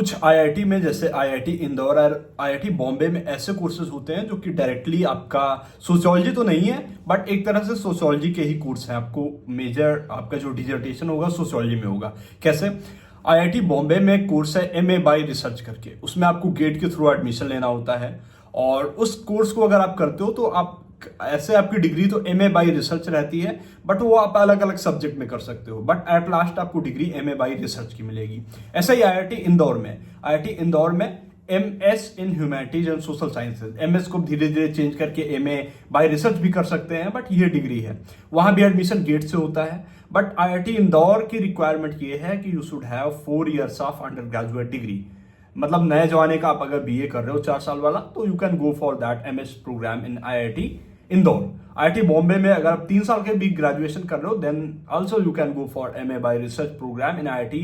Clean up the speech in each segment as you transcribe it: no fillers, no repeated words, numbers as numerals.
कुछ आईआईटी में, जैसे आईआईटी इंदौर और आईआईटी बॉम्बे में ऐसे कोर्सेज होते हैं जो कि डायरेक्टली आपका सोशियोलॉजी तो नहीं है, बट एक तरह से सोशियोलॉजी के ही कोर्स है। आपको मेजर आपका जो डिजर्टेशन होगा सोशियोलॉजी में होगा। कैसे? आईआईटी बॉम्बे में एक कोर्स है एमए बाय रिसर्च करके, उसमें आपको गेट के थ्रू एडमिशन लेना होता है और उस कोर्स को अगर आप करते हो तो आप ऐसे आपकी डिग्री तो एमए बाय रिसर्च रहती है, बट वो आप अलग अलग सब्जेक्ट में कर सकते हो, बट एट लास्ट आपको डिग्री एमए बाय रिसर्च की मिलेगी। ऐसा ही आईआईटी इंदौर में MS in humanities and social sciences, MS को धीरे धीरे चेंज करके एमए बाय रिसर्च भी कर सकते हैं, बट ये डिग्री है। वहां भी एडमिशन गेट से होता है, बट आईआईटी इंदौर की रिक्वायरमेंट ये है कि you should have 4 years of under graduate degree. मतलब नए जमाने का आप अगर बीए कर रहे हो 4 साल वाला, तो you can go for that MS programme in IIT Indore. IIT Bombay में अगर आप 3 साल के भी ग्रेजुएशन कर रहे हो, then also you can go for MA by research programme in IIT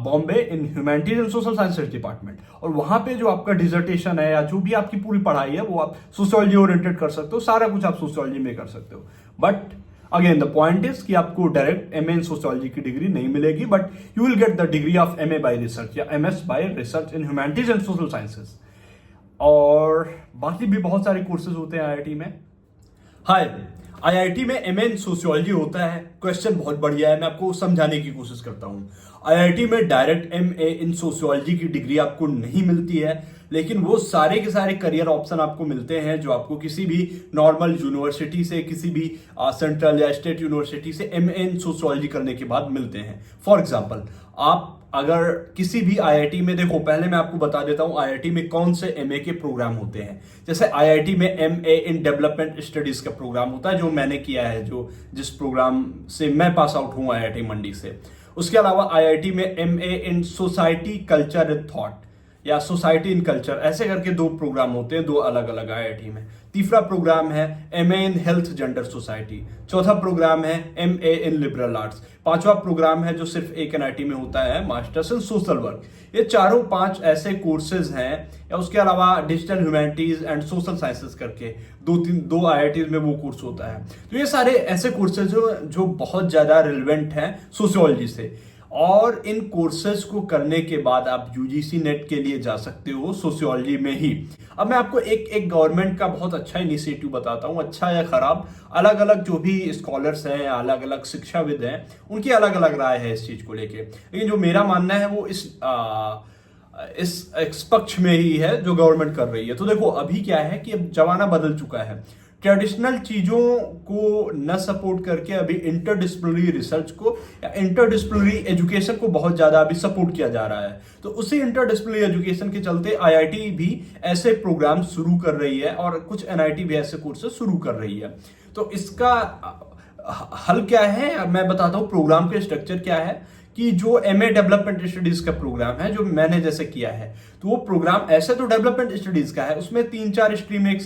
Bombay in humanities and social sciences department. और वहां पे जो आपका डिजर्टेशन है या जो भी आपकी पूरी पढ़ाई है वो आप सोशियोलॉजी ओरिएंटेड कर सकते हो, सारा कुछ आप सोशियोलॉजी में कर सकते हो। But again the point is कि आपको डायरेक्ट एमए इन सोशियोलॉजी की डिग्री नहीं मिलेगी, but you will get the degree of MA by research या MS by research in humanities and social sciences. और बाकी भी बहुत सारे कोर्सेज होते हैं आईआईटी में। हाय, आईआईटी में एमए इन सोशियोलॉजी होता है। क्वेश्चन बहुत बढ़िया है, मैं आपको समझाने की कोशिश करता हूं। आईआईटी में डायरेक्ट एमए इन सोशियोलॉजी की डिग्री आपको नहीं मिलती है, लेकिन वो सारे के सारे करियर ऑप्शन आपको मिलते हैं जो आपको किसी भी नॉर्मल यूनिवर्सिटी से, किसी भी सेंट्रल या स्टेट यूनिवर्सिटी से एमए इन सोशियोलॉजी करने के बाद मिलते हैं। फॉर एग्जाम्पल, आप अगर किसी भी आईआईटी में, देखो पहले मैं आपको बता देता हूं आईआईटी में कौन से एमए के प्रोग्राम होते हैं। जैसे आईआईटी में एमए इन डेवलपमेंट स्टडीज का प्रोग्राम होता है, जो मैंने किया है, जो जिस प्रोग्राम से मैं पास आउट हूं आईआईटी मंडी से। उसके अलावा आईआईटी में MA in society culture and thought या सोसाइटी इन कल्चर, ऐसे करके 2 प्रोग्राम होते हैं, 2 अलग अलग आईआईटी में। तीसरा प्रोग्राम है MA in health gender society. चौथा प्रोग्राम है एमए इन लिबरल आर्ट्स। पांचवा प्रोग्राम है जो सिर्फ एक एनआईटी में होता है, मास्टर्स इन सोशल वर्क। ये चारों 5 ऐसे कोर्सेज हैं। या उसके अलावा digital humanities and social sciences करके 2 आईआईटीज में वो कोर्स होता है। तो ये सारे ऐसे कोर्सेज जो बहुत ज्यादा रिलेवेंट हैं सोशियोलॉजी से, और इन कोर्सेज को करने के बाद आप यूजीसी नेट के लिए जा सकते हो सोशियोलॉजी में ही। अब मैं आपको एक गवर्नमेंट का बहुत अच्छा इनिशिएटिव बताता हूं, अच्छा या खराब, अलग अलग जो भी स्कॉलर्स हैं, अलग अलग शिक्षाविद हैं, उनकी अलग अलग राय है इस चीज को लेके। लेकिन जो मेरा मानना है वो इस पक्ष में ही है जो गवर्नमेंट कर रही है। तो देखो अभी क्या है कि अब जमाना बदल चुका है। ट्रेडिशनल चीजों को न सपोर्ट करके अभी इंटरडिसिप्लिनरी रिसर्च को या इंटरडिसिप्लिनरी एजुकेशन को बहुत ज्यादा अभी सपोर्ट किया जा रहा है। तो उसी इंटरडिसिप्लिनरी एजुकेशन के चलते आईआईटी भी ऐसे प्रोग्राम शुरू कर रही है और कुछ एनआईटी भी ऐसे कोर्सेज शुरू कर रही है। तो इसका हल क्या है मैं बताता हूं। प्रोग्राम के स्ट्रक्चर क्या है कि जो एमए डेवलपमेंट स्टडीज का प्रोग्राम है, जो मैंने जैसे किया है, तो वो प्रोग्राम ऐसे तो डेवलपमेंट स्टडीज का है, उसमें 3-4 स्ट्रीम एक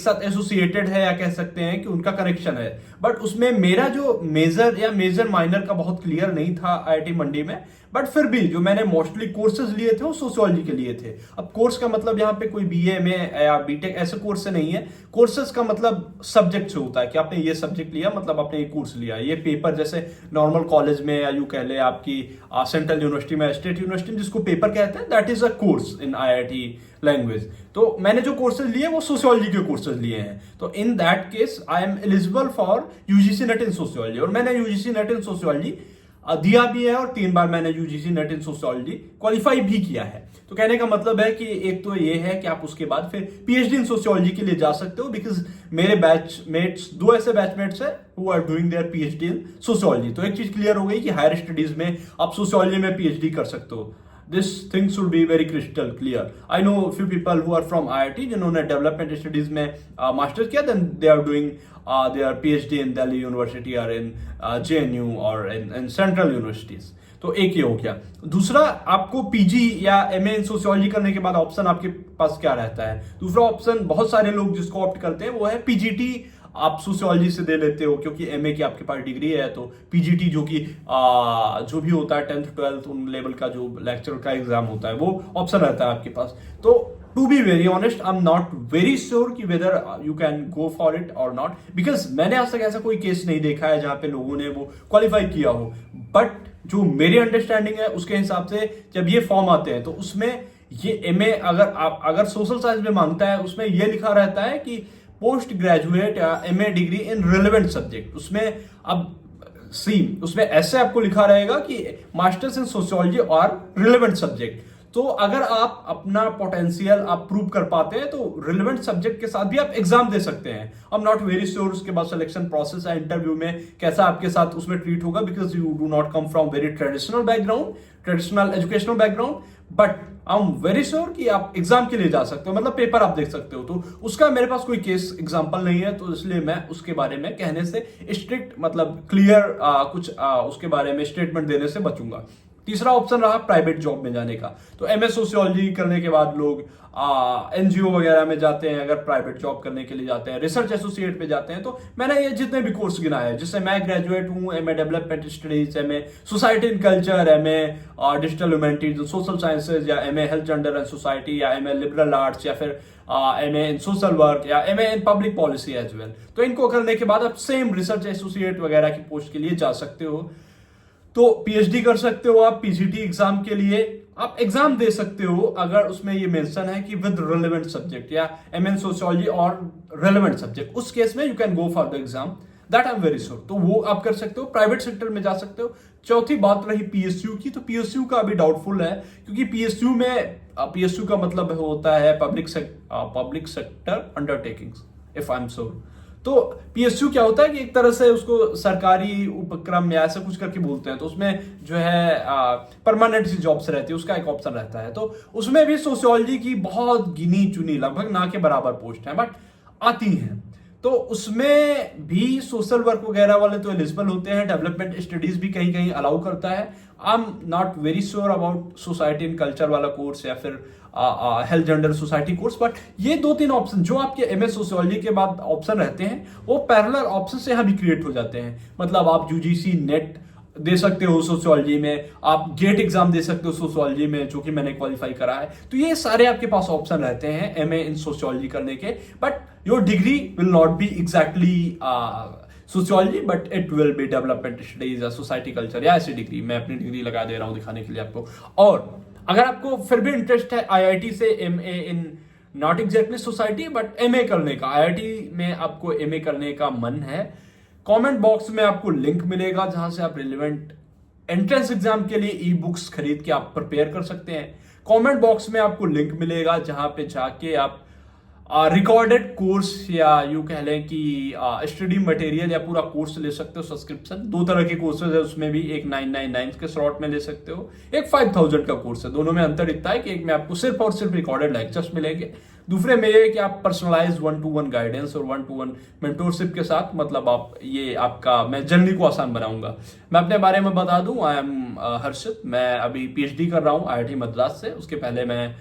साथ एसोसिएटेड है, या कह सकते हैं कि उनका कनेक्शन है। बट उसमें मेरा जो मेजर माइनर का बहुत क्लियर नहीं था आईआईटी मंडी में, बट फिर भी जो मैंने मोस्टली कोर्सेज लिए थे वो सोशियोलॉजी के लिए थे। अब कोर्स का मतलब यहाँ पे कोई बीए में या बीटेक ऐसे कोर्स से नहीं है। कोर्सेज का मतलब सब्जेक्ट से होता है कि आपने ये सब्जेक्ट लिया, मतलब आपने ये कोर्स लिया। ये पेपर जैसे नॉर्मल कॉलेज में, या यूं कह ले आपकी सेंट्रल यूनिवर्सिटी में, स्टेट यूनिवर्सिटी में जिसको पेपर कहते हैं, that is a course in IIT language. तो मैंने जो कोर्सेज लिए वो सोशियोलॉजी के कोर्सेज लिए हैं। तो in that case I am eligible for UGC net in sociology, और मैंने यूजीसी नेट इन सोशियोलॉजी दिया भी है और 3 बार मैंने यूजीसी नेट इन सोशियोलॉजी क्वालिफाई भी किया है। तो कहने का मतलब है कि एक तो ये है कि आप उसके बाद फिर पीएचडी इन सोशियोलॉजी के लिए जा सकते हो, बिकॉज मेरे बैचमेट्स 2 ऐसे बैचमेट्स है who are doing their PhD in sociology. तो एक चीज क्लियर हो गई कि हायर स्टडीज में आप सोशियोलॉजी में पीएचडी कर सकते हो। This thing should be very crystal clear. I know a few people who are from IIT जिन्होंने डेवलपमेंट स्टडीज में मास्टर्स किया, then they are doing their PhD in Delhi University or in JNU or in central universities. तो एक ये हो गया। दूसरा, आपको पीजी या एमए इन सोशियोलॉजी करने के बाद ऑप्शन आपके पास क्या रहता है? दूसरा ऑप्शन बहुत सारे लोग जिसको ऑप्ट करते हैं वो है पीजीटी। आप सोशियोलॉजी से दे लेते हो क्योंकि एमए की आपके पास डिग्री है, तो पीजीटी जो कि जो भी होता है 10th 12th उन लेवल का जो लेक्चर का एग्जाम होता है, वो ऑप्शन रहता है आपके पास। तो to be very honest, I am not very sure कि whether you can go for it और नॉट, बिकॉज मैंने आज तक ऐसा कोई केस नहीं देखा है जहां पे लोगों ने वो क्वालिफाई किया हो। बट जो मेरी अंडरस्टैंडिंग है उसके हिसाब से जब ये फॉर्म आते हैं तो उसमें ये एमए अगर सोशल साइंस में मांगता है उसमें ये लिखा रहता है कि पोस्ट ग्रेजुएट या MA degree in relevant subject. उसमें अब उसमें ऐसे आपको लिखा रहेगा कि मास्टर्स इन सोशियोलॉजी और रिलेवेंट सब्जेक्ट। तो अगर आप अपना पोटेंशियल आप प्रूव कर पाते हैं तो रिलेवेंट सब्जेक्ट के साथ भी आप एग्जाम दे सकते हैं। आई एम नॉट वेरी श्योर उसके बाद सिलेक्शन प्रोसेस है इंटरव्यू में कैसा आपके साथ उसमें ट्रीट होगा, because you do not come from very traditional background, traditional educational background, but I am very sure कि आप एग्जाम के लिए जा सकते हो, मतलब पेपर आप देख सकते हो। तो उसका मेरे पास कोई केस एग्जांपल नहीं है, तो इसलिए मैं उसके बारे में कहने से स्ट्रिक्ट मतलब क्लियर उसके बारे में स्टेटमेंट देने से बचूंगा। तीसरा ऑप्शन रहा प्राइवेट जॉब में जाने का। तो एमए सोशियोलॉजी करने के बाद लोग एनजीओ वगैरह में जाते हैं, अगर प्राइवेट जॉब करने के लिए जाते हैं, रिसर्च एसोसिएट पे जाते हैं। तो मैंने ये जितने भी कोर्स गिनाए हैं, जिससे मैं ग्रेजुएट हूँ, MA development studies, MA society in culture, MA digital humanities social sciences, या MA health gender and society, या एमए लिबरल आर्ट्स, या फिर एमए इन सोशल वर्क, या MA in public policy as well. तो इनको करने के बाद आप सेम रिसर्च एसोसिएट वगैरह की पोस्ट के लिए जा सकते हो। तो पीएचडी कर सकते हो आप, पीजीटी एग्जाम के लिए आप एग्जाम दे सकते हो अगर उसमें ये मेंशन है कि विद रिलेवेंट सब्जेक्ट या एमएन सोशियोलॉजी और रिलेवेंट सब्जेक्ट, उस केस में you can go for the exam, that I am very sure. तो वो आप कर सकते हो, प्राइवेट सेक्टर में जा सकते हो। चौथी बात रही पीएसयू की, तो पीएसयू का अभी डाउटफुल है, क्योंकि पीएसयू का मतलब होता है public sector undertakings, if I am sure. तो पीएसयू क्या होता है कि एक तरह से उसको सरकारी उपक्रम या ऐसा कुछ करके बोलते हैं। तो उसमें जो है परमानेंट सी जॉब्स रहती है, उसका एक ऑप्शन रहता है। तो उसमें भी सोशियोलॉजी की बहुत गिनी चुनी लगभग ना के बराबर पोस्ट है, बट आती हैं। तो उसमें भी सोशल वर्क वगैरह वाले तो एलिजिबल होते हैं, डेवलपमेंट स्टडीज भी कहीं कहीं अलाउ करता है। आई am not very sure about society in culture वाला कोर्स या फिर health gender society course, but ये 2-3 ऑप्शन जो आपके एमए सोशियोलॉजी के बाद ऑप्शन रहते हैं वो पैरेलल ऑप्शन से यहाँ भी क्रिएट हो जाते हैं। मतलब आप यूजीसी नेट दे सकते हो सोशियोलॉजी में, आप गेट एग्जाम दे सकते हो सोशियोलॉजी में, जो कि मैंने क्वालिफाई करा है। तो ये सारे आपके पास ऑप्शन रहते हैं एमए इन सोशियोलॉजी करने के, but your degree will not be exactly sociology, but it will be development studies या सोसाइटी कल्चर या ऐसी डिग्री। मैं अपनी डिग्री लगा दे रहा हूं दिखाने के लिए आपको। और अगर आपको फिर भी इंटरेस्ट है आईआईटी से MA in not exactly society but MA करने का, आईआईटी में आपको एमए करने का मन है, कमेंट बॉक्स में आपको लिंक मिलेगा जहां से आप रिलेवेंट एंट्रेंस एग्जाम के लिए ई बुक्स खरीद के आप प्रिपेयर कर सकते हैं। कमेंट बॉक्स में आपको लिंक मिलेगा जहां पे जाके आप रिकॉर्डेड कोर्स या यूं कह लें कि स्टडी मटेरियल या पूरा कोर्स ले सकते हो सब्सक्रिप्शन। 2 तरह के कोर्सेज है उसमें भी, एक 999 के स्लॉट में ले सकते हो, एक 5000 का कोर्स है। दोनों में अंतर इतना है कि एक में आपको सिर्फ और सिर्फ रिकॉर्डेड लेक्चर्स मिलेंगे, दूसरे में ये कि आप पर्सनलाइज 1-to-1 गाइडेंस और 1-to-1 मेंटोरशिप के साथ, मतलब आप ये आपका मैं जर्नी को आसान बनाऊंगा। मैं अपने बारे में बता दूं, आई एम हर्षित, मैं अभी पीएचडी कर रहा हूं आईआईटी मद्रास से। उसके पहले मैं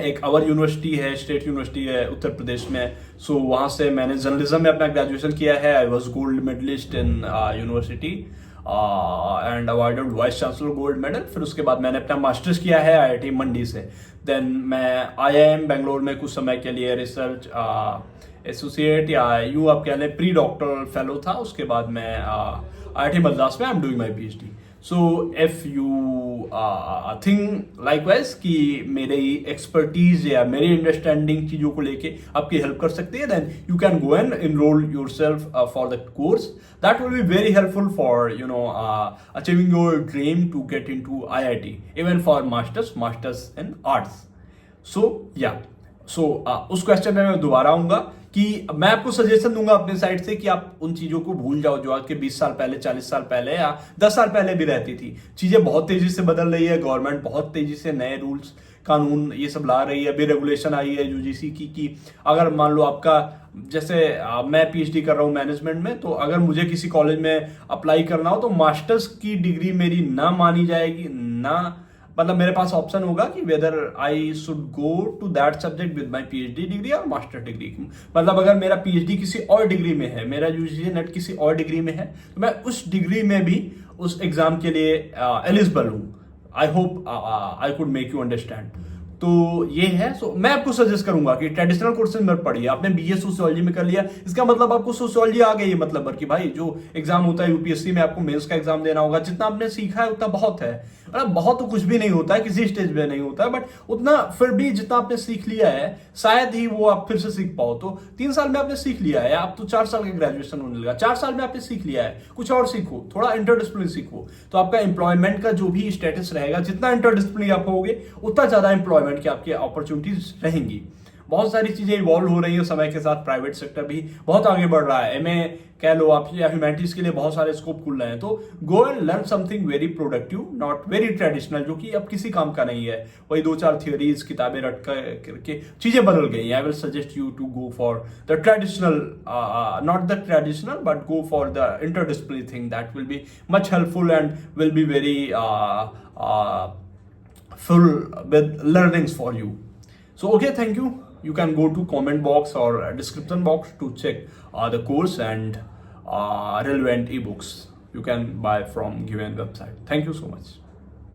एक अवर यूनिवर्सिटी है, स्टेट यूनिवर्सिटी है उत्तर प्रदेश में, वहां से मैंने जर्नलिज्म में अपना ग्रेजुएशन किया है। I was gold medallist in university and awarded vice chancellor gold medal. फिर उसके बाद मैंने अपना मास्टर्स किया है आईआईटी मंडी से। देन मैं आईआईएम बेंगलोर में कुछ समय के लिए रिसर्च एसोसिएट या आप कह लें प्री डॉक्टरल फेलो था। उसके बाद मैं आईआईटी मद्रास में I am doing my PhD. So if you think likewise कि मेरी एक्सपर्टीज या मेरी अंडरस्टैंडिंग चीजों को लेके आपकी हेल्प कर सकती है, then you can go and enrol yourself for the course. That will be very helpful for achieving your dream to get into IIT, even for masters in arts. उस क्वेश्चन में मैं दोबारा आऊंगा कि मैं आपको सजेशन दूंगा अपने साइड से कि आप उन चीजों को भूल जाओ जो आज के 20 साल पहले, 40 साल पहले या 10 साल पहले भी रहती थी। चीजें बहुत तेजी से बदल रही है, गवर्नमेंट बहुत तेजी से नए रूल्स कानून ये सब ला रही है। अभी रेगुलेशन आई है यूजीसी की कि अगर मान लो आपका, जैसे मैं पीएचडी कर रहा हूँ मैनेजमेंट में, तो अगर मुझे किसी कॉलेज में अप्लाई करना हो तो मास्टर्स की डिग्री मेरी ना मानी जाएगी, ना मतलब मेरे पास ऑप्शन होगा कि whether I should go to that subject with my PhD degree और मास्टर डिग्री। मतलब अगर मेरा पीएचडी किसी और डिग्री में है, मेरा यूजीसी नेट किसी और डिग्री में है, तो मैं उस डिग्री में भी उस एग्जाम के लिए एलिजिबल हूं। I hope I could make you understand. तो ये है। सो मैं आपको सजेस्ट करूंगा कि ट्रेडिशनल कोर्सेज में पढ़िए। आपने बीए सोशियोलॉजी में कर लिया, इसका मतलब आपको सोशियोलॉजी आ गई है, मतलब कि भाई जो एग्जाम होता है यूपीएससी में, आपको मेंस का एग्जाम देना होगा, जितना आपने सीखा है उतना बहुत है। मतलब बहुत तो कुछ भी नहीं होता है, किसी स्टेज पे नहीं होता है, बट उतना फिर भी जितना आपने सीख लिया है शायद ही वो आप फिर से सीख पाओ। तो 3 साल में आपने सीख लिया है, आप तो 4 साल का ग्रेजुएशन होने लगा, 4 साल में आपने सीख लिया है, कुछ और सीखो, थोड़ा इंटरडिसिप्लिन सीखो, तो आपका एम्प्लॉयमेंट का जो भी स्टेटस रहेगा, जितना इंटरडिसिप्लिन आप होगे उतना ज्यादा एम्प्लॉयमेंट की आपकी अपॉर्चुनिटीज रहेंगी। बहुत सारी चीजें इवॉल्व हो रही है समय के साथ, प्राइवेट सेक्टर भी बहुत आगे बढ़ रहा है, एमए कह लो आप या ह्यूमैनिटीज के लिए बहुत सारे स्कोप खुल रहे हैं। तो go and learn something very productive, not very traditional, जो कि अब किसी काम का नहीं है। वही 2-4 थियोरीज किताबें रट करके चीजें बदल गई। I will suggest you to go for the traditional, not the traditional but go for the interdisciplinary thing, that will be much helpful and will be very full with learnings for you. So okay, thank you. You can go to comment box or description box to check the course and relevant ebooks you can buy from given website. Thank you so much.